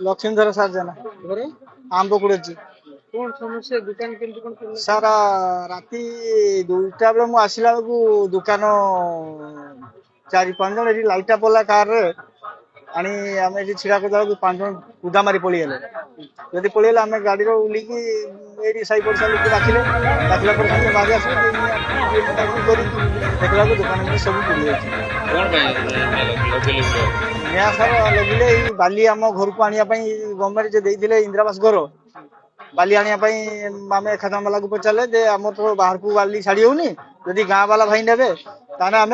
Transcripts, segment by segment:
लक्ष्मीधर सार जना घर आंब कुड़े कौन समस्या दुकान केमती कौन चला सार राति 2टा बेले मु आसिला बेलू दुकान 4-5 जन लाइटा पड़ा कार आनी आम ये छिड़ा कर 5 जन कुदा मारी पड़ीगले जदि पड़ीगले आम गाड़ी उलिकी ये साई पड़सा लोक डाकिले डाकला बाहर आस देखला दुकान में सब पुड़ी निया सार लगिले बाली आम घर को आने गवर्नमेंट जो देते इंदिरावास घर बाली आने आम खाता वाला को पचारे जे आम तो बाहर को बाली छाड़ी होनी जदि गाँ वाला भाई ने आम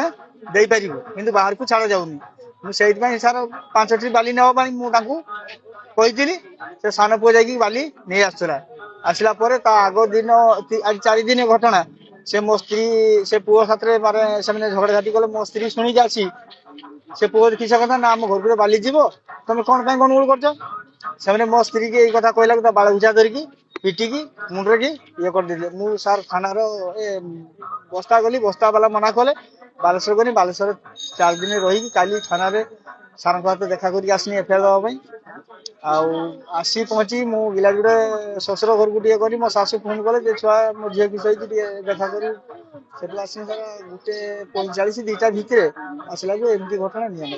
दे पारू कि बाहर को छाड़ जाऊनी मुझे सार 5टी बाली नापी मुझे से सान पुआ जा बाली नहीं आसला आसला आग दिन आज 4 दिन घटना से मो स्त्री से पुओ साथ मारे झगड़ाझाटी कले मो स्त्री शुणी आसी से पुओ किस कथा ना आम घर को बाली जीव तुम कौन गंडगोल कर मो स्त्री की कथा कहला बाल बुझा धरिकी पिटिकी मुंडे की ये करदे मु सार थाना बस्ता गली बस्ता वाला मना कले बालेश्वर गली बालेश्वर 4 दिन रही काली थाना सार हाथ देखा कर आसनी एफआईआर दवाई आसी पहुंची मु गिलाजुड़े शशुर घर को टे करी मो शाशु फोन कले छुआ मो झील की सही देखा करी से आस 1:45 2टा भितर आसला एमती घटना नियम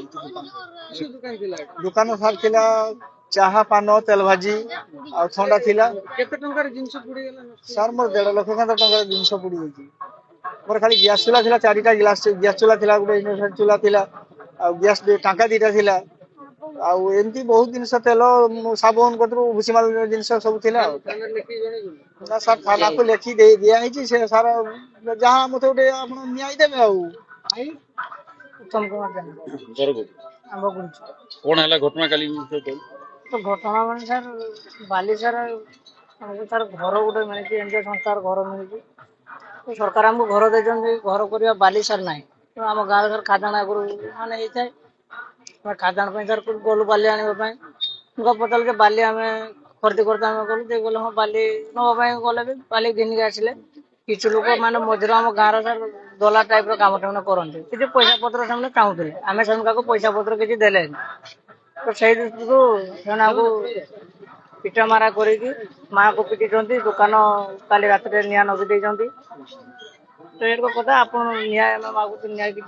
दुकान सार थिला चाहा पान तेल भाजी आ थंडा थिला सार मोर 1.5 लाख टंका जिनस पुड़ी मोर खाली गैस चूल्हा थिला 4टा गैस चूल्हा थिला गोटे इंडक्शन चूल्हा थिला आ गैस टांका 2टा थिला आउ एमती बहुत जिनस तेल साबुन कतरू भूसीमाल जिनस सब थिला ना सार थाना को लेखी दे दिया है से सार जहां मते गोटे आपण न्याय देबे आउ उत्तम कुमार जान आंब गुंच कौन है घटना काली तो घटना मान सर बाली सर हमको सर घर गोटे मिली एनजीओ संस्थार घर मिली तो सरकार हमको घर दे घर करवा बाली सर ना तो आम गाँव सर खादान आगुरी माने होता है खादान सर गलु बाली आने पचार के बाली आम खरीदी करते गलु दे गल हाँ बाली नापी गले बाली घिनिक आसिले किसी लोक मैंने मझे आम गाँव सर दला टाइप काम करते किसी पैसा पत्र से चाहूले आम से पैसा पत्र किसी देले तो से दृष्टि को पिटा मारा करी माँ को पिटी दुकान काली रात निआ नदी तो ये कथा आप न्याय मागुच न्याय कि